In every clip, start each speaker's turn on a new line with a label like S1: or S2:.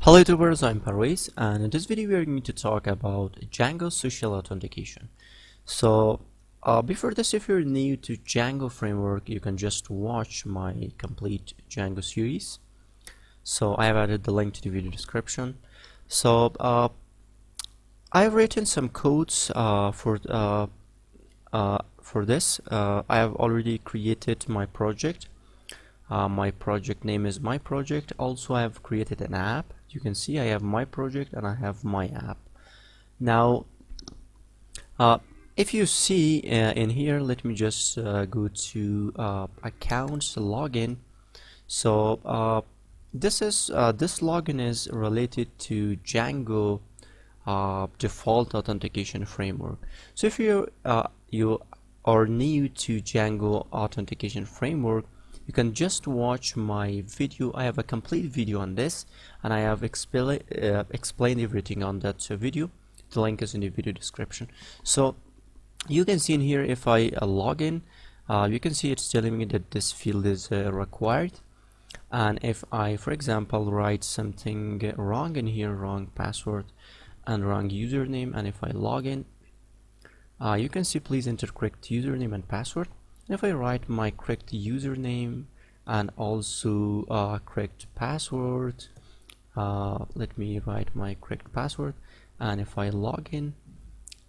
S1: Hello YouTubers, I'm Firebase, and in this video we are going to talk about Django social authentication. So before this, if you're new to Django framework, you can just watch my complete Django series. So I have added the link to the video description. So I have written some codes for this. I have already created my project. My project name is my project. Also, I have created an app. You can see I have my project and I have my app. Now if you see in here, let me just go to accounts, login. So this login is related to Django default authentication framework. So if you are new to Django authentication framework, you can just watch my video. I have a complete video on this, and I have explained everything on that video. The link is in the video description. So you can see in here, if I log in, you can see it's telling me that this field is required. And if I, for example, write something wrong in here, wrong password and wrong username, and if I log in, you can see please enter correct username and password. If I write my correct username and also correct password, let me write my correct password, and if I log in,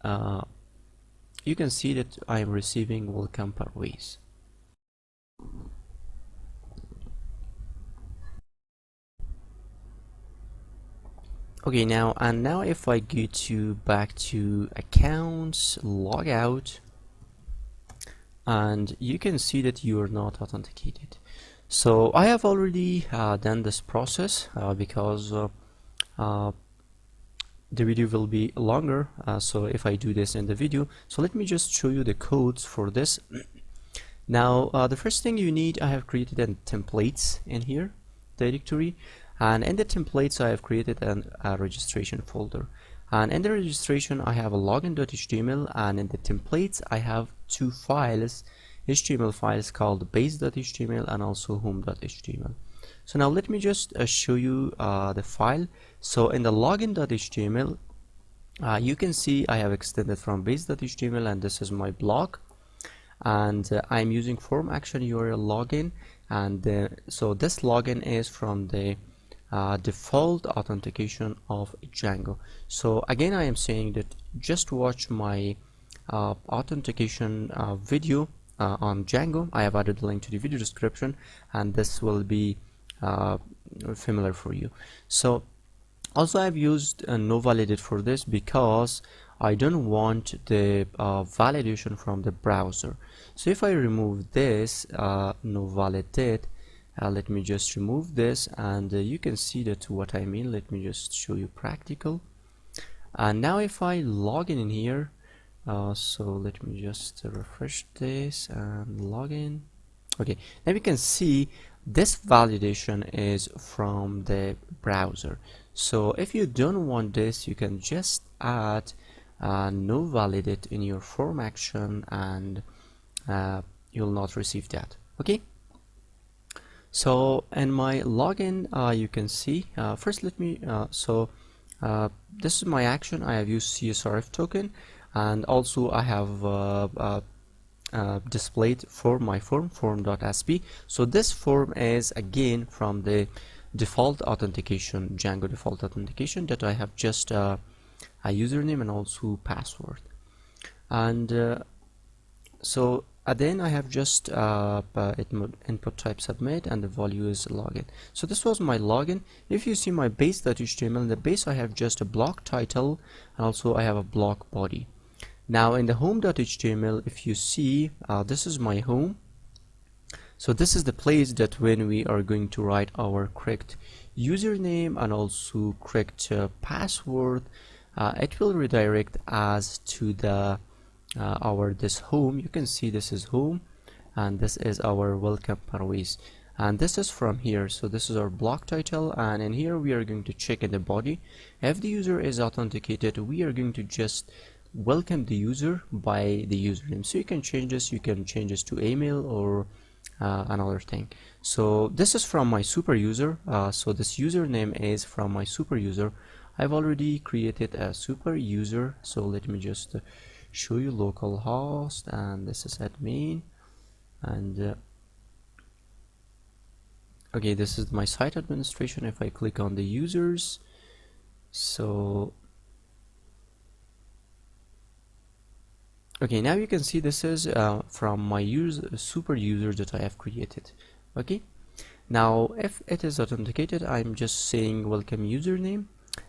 S1: you can see that I am receiving welcome Firebase. Okay, now if I go back to accounts, log out, and you can see that you are not authenticated. So I have already done this process because the video will be longer, so if I do this in the video, so let me just show you the codes for this. Now the first thing you need, I have created a templates in here directory, and in the templates I have created a registration folder, and in the registration I have a login.html, and in the templates I have two files, HTML files called base.html and also home.html. So now let me just show you the file. So in the login.html, you can see I have extended from base.html, and this is my blog, and I'm using form action URL login, and so this login is from the default authentication of Django. So again, I am saying that just watch my authentication video on Django. I have added the link to the video description, and this will be familiar for you. So also I've used no validate for this because I don't want the validation from the browser. So if I remove this no validate, let me just remove this, and you can see that what I mean. Let me just show you practical. And now if I log in here, so let me just refresh this and log in. Okay, now we can see this validation is from the browser. So if you don't want this, you can just add no validate in your form action, and you'll not receive that. Okay, so in my login, you can see first let me this is my action. I have used CSRF token, and also I have displayed for my form.sp. So this form is again from the default authentication, Django default authentication, that I have just a username and also password. And so then I have just input type submit, and the value is login. So this was my login. If you see my base.html, in the base I have just a block title, and also I have a block body. Now in the home.html, if you see, this is my home. So this is the place that when we are going to write our correct username and also correct password, it will redirect us to the this home. You can see this is home, and this is our welcome Firebase, and this is from here. So this is our block title, and in here we are going to check in the body. If the user is authenticated, we are going to just welcome the user by the username. So you can change this. You can change this to email or another thing. So this is from my super user. So this username is from my super user. I've already created a super user, so let me just show you localhost, and this is admin, and okay, this is my site administration. If I click on the users, so okay, now you can see this is from my super user that I have created. Okay, now if it is authenticated, I'm just saying welcome username,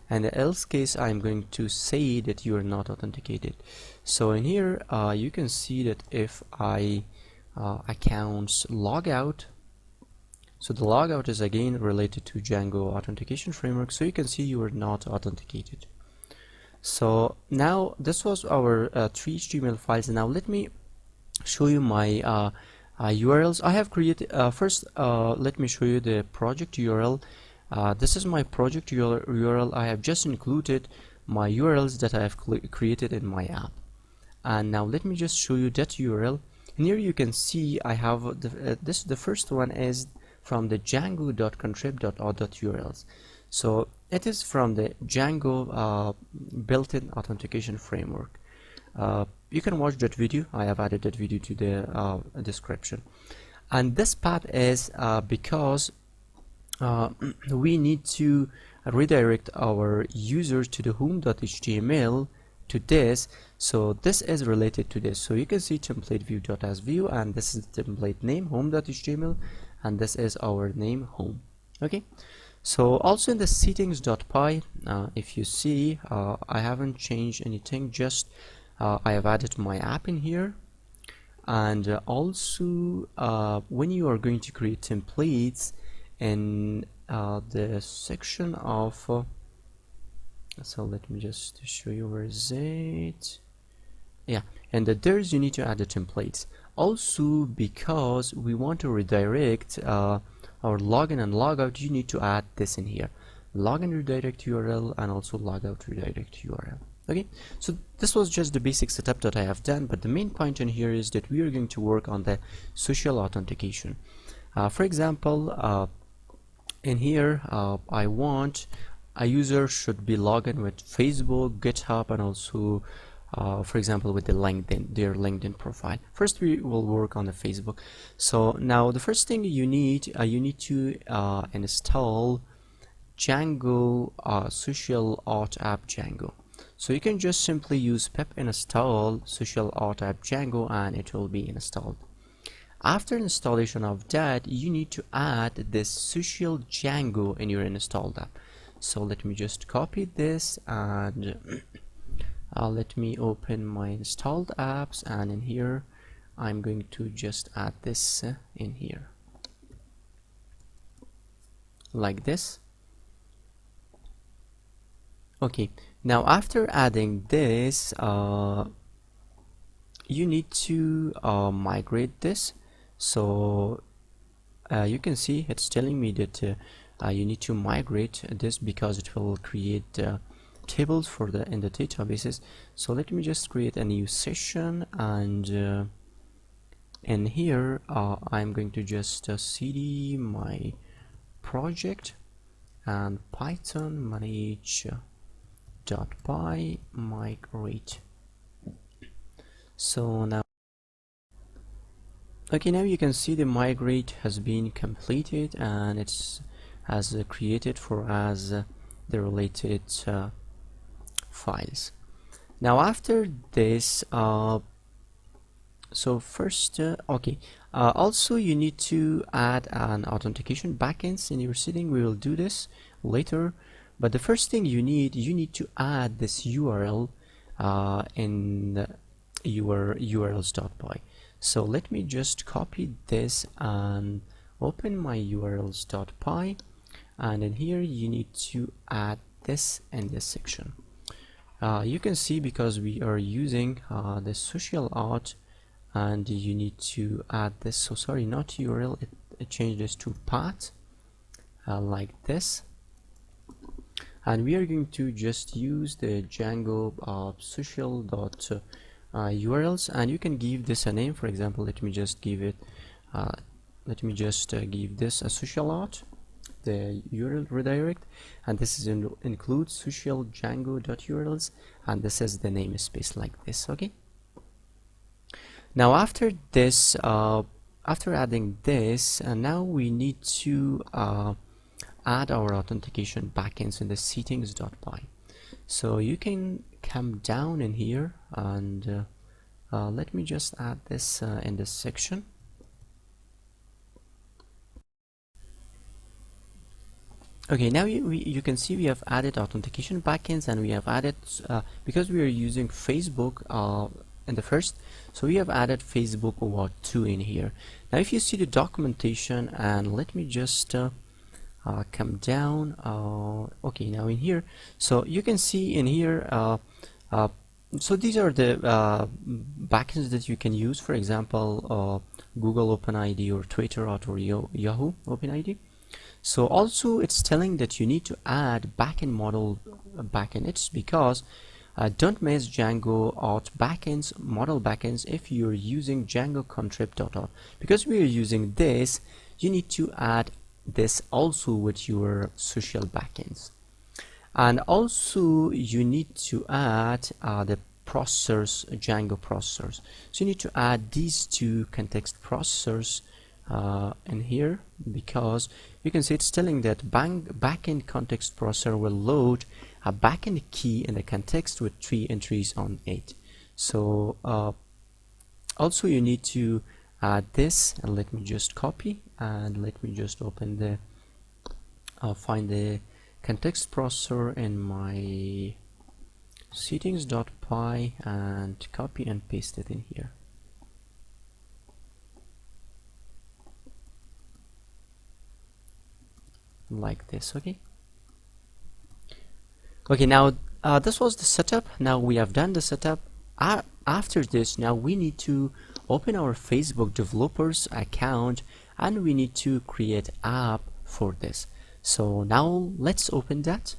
S1: and the else case I'm going to say that you are not authenticated. So in here you can see that if I accounts logout, so the logout is again related to Django authentication framework, so you can see you are not authenticated. So now this was our 3 HTML files. Now let me show you my URLs I have created. First let me show you the project URL. This is my project URL. I have just included my URLs that I have created in my app. And now let me just show you that URL. And here you can see I have the first one is from the django.contrib.auth.urls. So it is from the Django built-in authentication framework. You can watch that video. I have added that video to the description. And this path is because we need to redirect our users to the home.html to this. So this is related to this. So you can see template view.asView, and this is the template name home.html, and this is our name home. Okay, so also in the settings.py, if you see, I haven't changed anything, just I have added my app in here. And also when you are going to create templates in the section of so let me just show you where is it. Yeah, and there's you need to add the templates also, because we want to redirect our login and logout. You need to add this in here, login redirect URL and also logout redirect URL. Okay, so this was just the basic setup that I have done, but the main point in here is that we are going to work on the social authentication. For example, in here I want a user should be logged in with Facebook, GitHub, and also for example with the their LinkedIn profile. First we will work on the Facebook. So now the first thing you need to install Django social auth app Django. So you can just simply use pip install social auth app Django and it will be installed. After installation of that, you need to add this social Django in your installed app. So let me just copy this and let me open my installed apps, and in here I'm going to just add this in here like this. Okay, now after adding this you need to migrate this. So you can see it's telling me that you need to migrate this because it will create tables for in the databases. So let me just create a new session, and in here I'm going to just cd my project and python manage.py migrate. So now okay, now you can see the migrate has been completed and it's has created for us the related files. Now after this so first okay, also you need to add an authentication backends in your setting. We will do this later, but the first thing you need to add this URL in your urls.py. So let me just copy this and open my urls.py, and in here you need to add this in this section. You can see because we are using the social auth, and you need to add this. So sorry, not URL, it changed this to path like this, and we are going to just use the Django social URLs, and you can give this a name. For example, let me just give it let me just give this a social auth, the URL redirect, and this is include social Django.urls, and this is the namespace like this. Okay, now after this, after adding this, now we need to add our authentication backends in the settings.py. So you can come down in here and let me just add this in this section. Okay, now you can see we have added authentication backends, and we have added because we are using Facebook in the first, so we have added Facebook OAuth 2 in here. Now if you see the documentation, and let me just come down, okay, now in here, so you can see in here, so these are the backends that you can use, for example Google OpenID or Twitter or Yahoo OpenID. So also it's telling that you need to add backend model backend. It's because don't miss Django Auth backends, model backends, if you're using Django contrib.auth. Because we are using this, you need to add this also with your social backends. And also you need to add the processors, Django processors. So you need to add these two context processors in here, because you can see it's telling that backend context processor will load a backend key in the context with 3 entries on it. So also you need to add this, and let me just copy, and let me just open the find the context processor in my settings.py and copy and paste it in here. Like this. Okay, now this was the setup. Now we have done the setup. After this, now we need to open our Facebook developers account, and we need to create app for this. So now let's open that.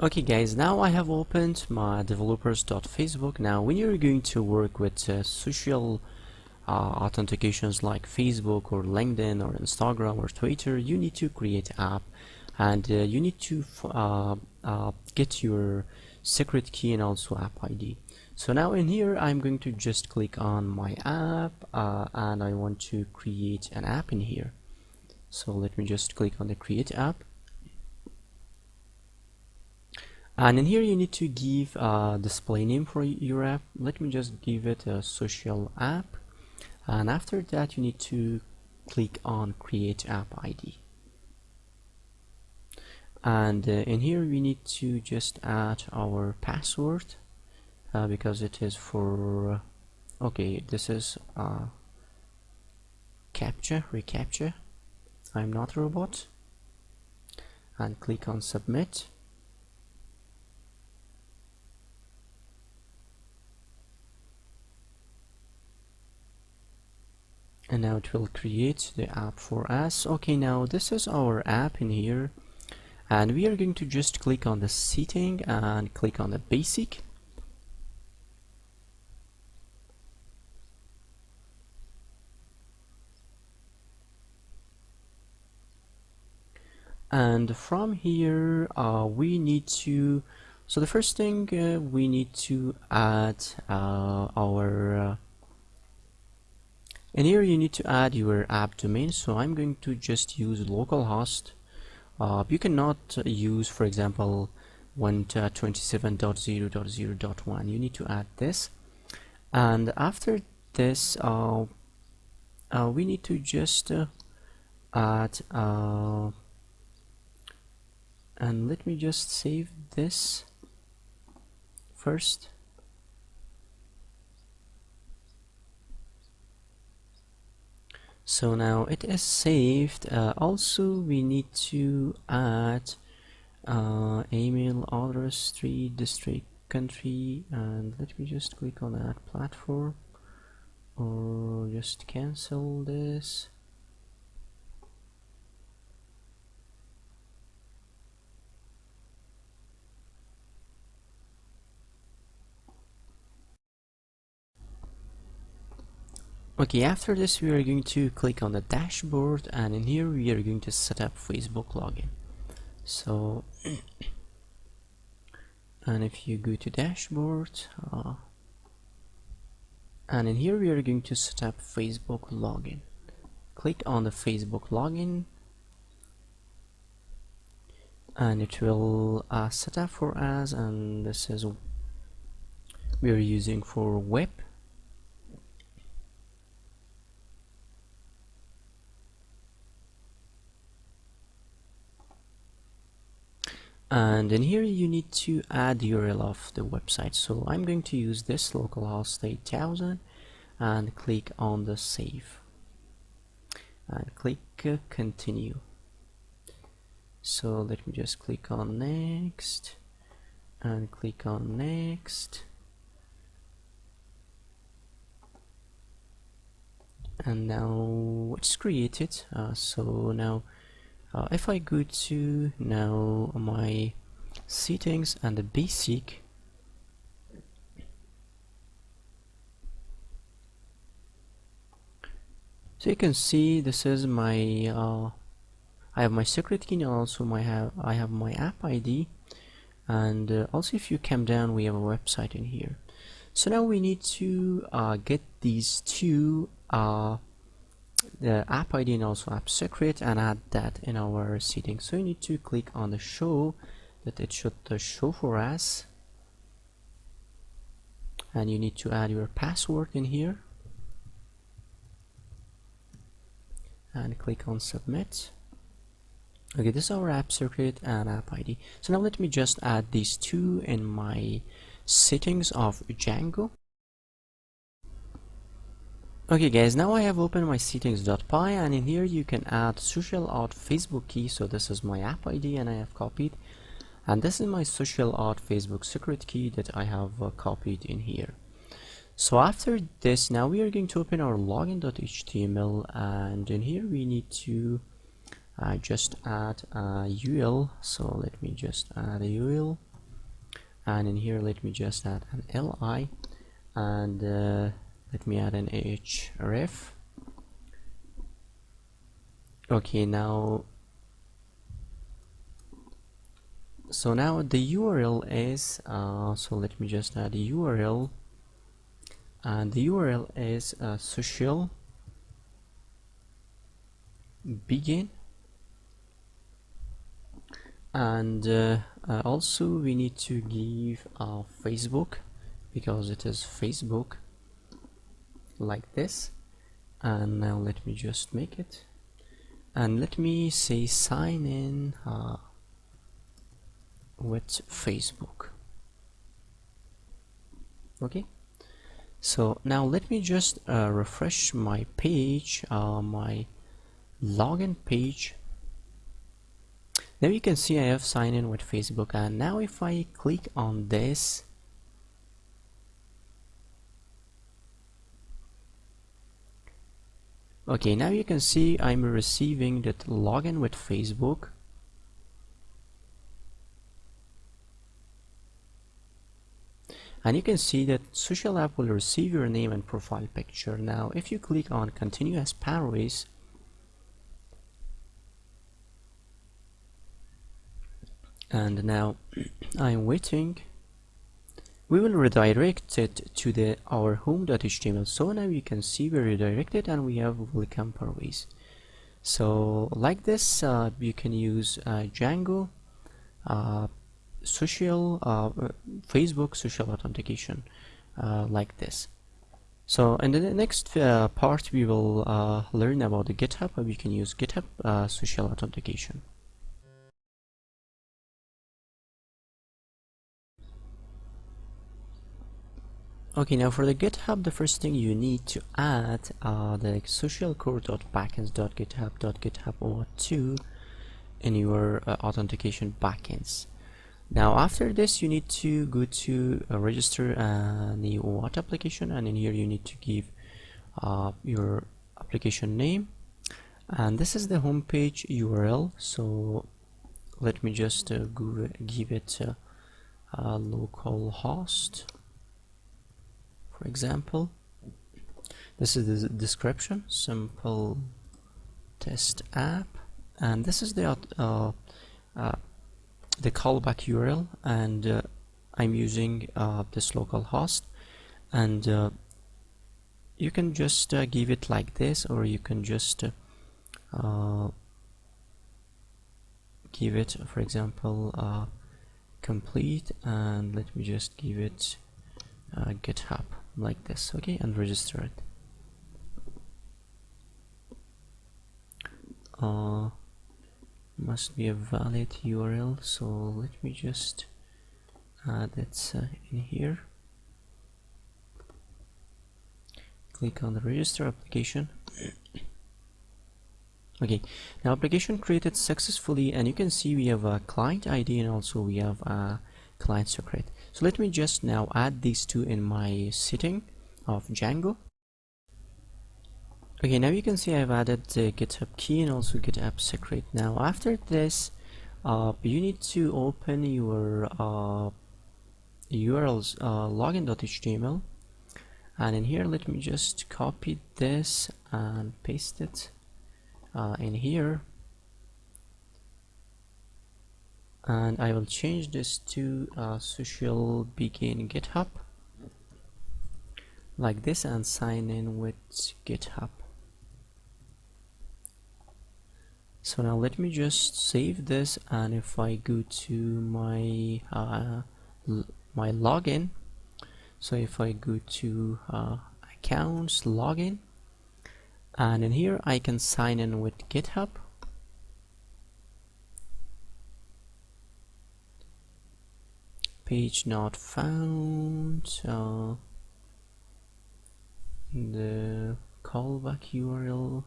S1: Okay guys, now I have opened my developers.facebook. Now when you're going to work with social authentications like Facebook or LinkedIn or Instagram or Twitter, you need to create app, and you need to get your secret key and also app ID. So now in here I'm going to just click on my app, and I want to create an app in here. So let me just click on the create app. And in here you need to give a display name for your app. Let me just give it a social app, and after that you need to click on create app ID. And in here we need to just add our password, because it is for okay, this is reCAPTCHA, I'm not a robot, and click on submit. And now it will create the app for us. Okay, now this is our app in here, and we are going to just click on the setting and click on the basic. And from here we need to, so the first thing we need to add our in here you need to add your app domain. So I'm going to just use localhost. You cannot use, for example, 127.0.0.1. You need to add this, and after this we need to just add and let me just save this first. So now it is saved. Also we need to add email address, street, district, country, and let me just click on add platform, or just cancel this. Okay, after this we are going to click on the dashboard, and in here we are going to set up Facebook login. So and if you go to dashboard, and in here we are going to set up Facebook login. Click on the Facebook login, and it will set up for us, and this is we are using for web. And in here you need to add the URL of the website. So I'm going to use this localhost 8000 and click on the save and click continue. So let me just click on next and click on next, and now it's created. So now if I go to now my settings and the basic, so you can see this is my I have my secret key, and also I have my app ID, and also if you come down we have a website in here. So now we need to get these two, the app ID and also app secret, and add that in our settings. So you need to click on the show, that it should show for us, and you need to add your password in here and click on submit. Okay, this is our app secret and app ID. So now let me just add these two in my settings of Django. Okay guys, now I have opened my settings.py, and in here you can add social auth Facebook key. So this is my app ID and I have copied, and this is my social auth Facebook secret key that I have copied in here. So after this, now we are going to open our login.html, and in here we need to just add a UL. So let me just add a UL, and in here let me just add an LI, and let me add an href. Okay, now so now the URL is so let me just add a URL, and the URL is social begin, and also we need to give Facebook, because it is Facebook, like this. And now let me just make it, and let me say sign in with Facebook. Okay, so now let me just refresh my page, my login page. Now you can see I have signed in with Facebook, and now if I click on this, okay, now you can see I'm receiving that login with Facebook. And you can see that social app will receive your name and profile picture. Now if you click on continue as Pathways, and now I'm waiting, we will redirect it to our home.html. So now you can see we're redirected and we have welcome Pathways. So like this, you can use Django, social Facebook social authentication, like this. So in the next part we will learn about the GitHub, how we can use GitHub social authentication. Okay, now for the GitHub, the first thing you need to add the social core.backends.github.github auth2 in your authentication backends. Now after this, you need to go to register the Auth application, and in here you need to give your application name, and this is the homepage URL. So let me just give it localhost, for example. This is the description, simple test app, and this is the callback URL, and I'm using this local host, and you can just give it like this, or you can just give it, for example, complete, and let me just give it GitHub like this, okay, and register it. Must be a valid URL, so let me just add it in here. Click on the register application. Okay, now application created successfully, and you can see we have a client ID and also we have a client secret. So let me just now add these two in my setting of Django. Okay, now you can see I've added the GitHub key and also GitHub secret. Now after this, you need to open your URLs login.html, and in here let me just copy this and paste it in here, and I will change this to social begin GitHub like this and sign in with GitHub. So now let me just save this, and if I go to my my login, so if I go to accounts, login, and in here I can sign in with GitHub. Page not found, the callback URL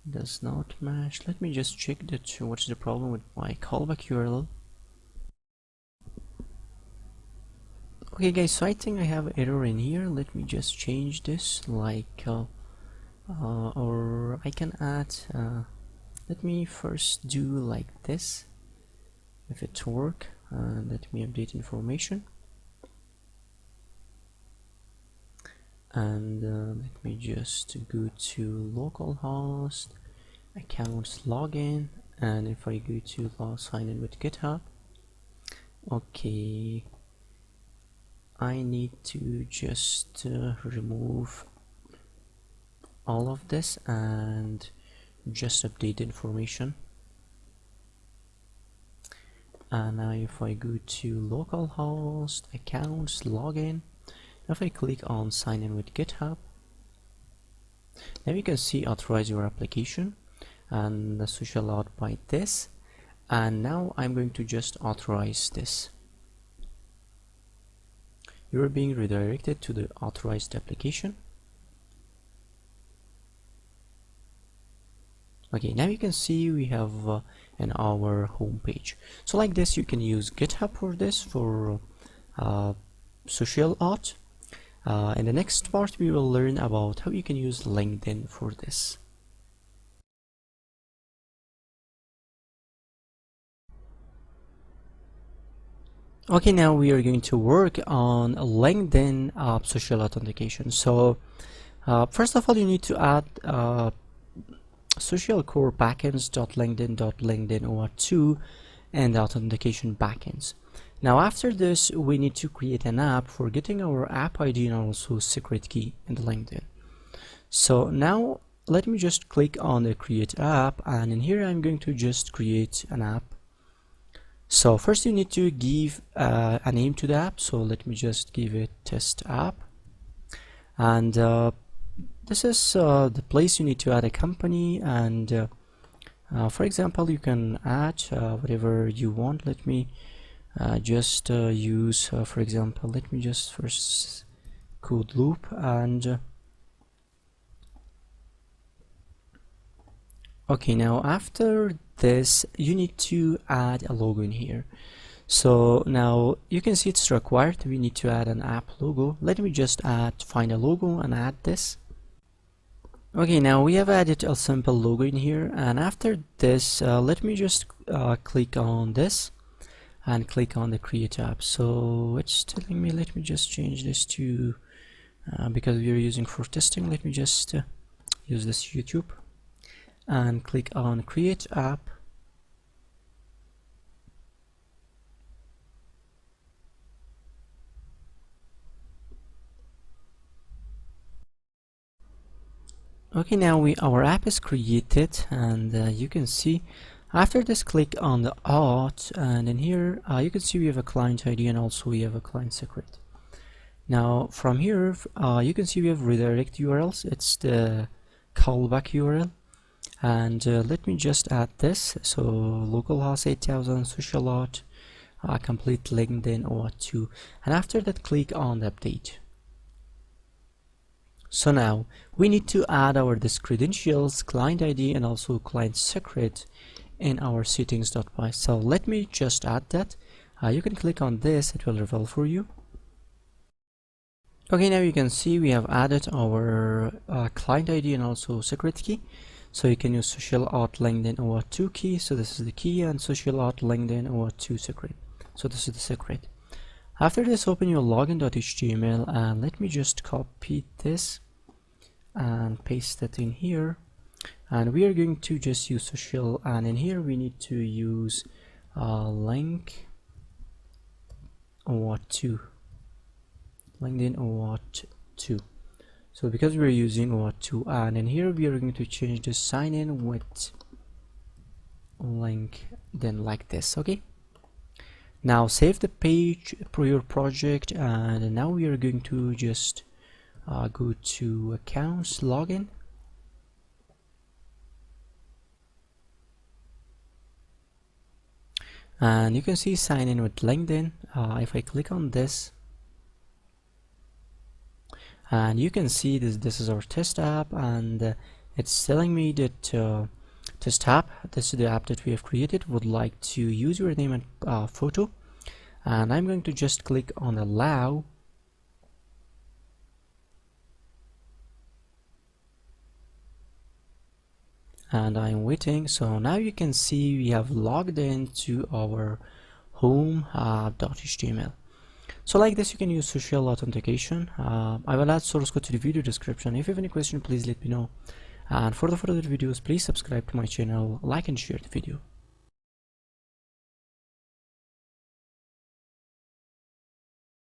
S1: does not match. Let me just check that what's the problem with my callback URL. Okay guys, so I think I have an error in here. Let me just change this, like or I can add let me first do like this, if it work, let me update information, and let me just go to localhost accounts login, and if I go to sign in with GitHub, okay, I need to just remove all of this and just update information. And now if I go to localhost accounts login, if I click on sign in with GitHub, now you can see authorize your application and the social out by this, and now I'm going to just authorize this. You are being redirected to the authorized application. Okay, now you can see we have in our home page. So like this, you can use GitHub for this, for social auth. In the next part, we will learn about how you can use LinkedIn for this. Okay, now we are going to work on LinkedIn social authentication. So first of all, you need to add social core backends.linkedin.linkedin OAuth2 and authentication backends. Now after this, we need to create an app for getting our app ID and also secret key in the LinkedIn. So now let me just click on the create app, and in here I'm going to just create an app. So first you need to give a name to the app, so let me just give it test app, and this is the place you need to add a company, and for example you can add whatever you want. Let me just use for example, let me just first code loop, and okay, now after this you need to add a logo in here. So now you can see it's required, we need to add an app logo. Let me just find a logo and add this. Okay, now we have added a simple logo in here, and after this let me just click on this and click on the create app. So it's telling me, let me just change this to because we are using for testing, let me just use this YouTube and click on create app. Okay, now our app is created, and you can see after this, click on the Auth, and in here you can see we have a client ID and also we have a client secret. Now from here you can see we have redirect URLs. It's the callback URL, and let me just add this. So localhost 8000, social auth, complete LinkedIn Auth 2, and after that click on the update. So now we need to add this credentials, client ID, and also client secret in our settings.py. So let me just add that. You can click on this, it will reveal for you. Okay, now you can see we have added our client ID and also secret key. So you can use social auth LinkedIn Auth 2 key. So this is the key, and social auth LinkedIn Auth 2 secret. So this is the secret. After this, open your login.html, and let me just copy this and paste that in here. And we are going to just use social, and in here we need to use link Auth 2, LinkedIn Auth 2. So because we're using Auth 2, and in here we are going to change the sign in with link, then like this. Okay, now save the page for your project, and now we are going to just go to accounts, login, and you can see sign in with LinkedIn. If I click on this, and you can see this is our test app, and it's telling me that test app, this is the app that we have created, would like to use your name and photo, and I'm going to just click on allow. And I'm waiting. So now you can see we have logged into our home.html. So like this, you can use social authentication. I will add source code to the video description. If you have any question, please let me know. And for the further videos, please subscribe to my channel, like and share the video.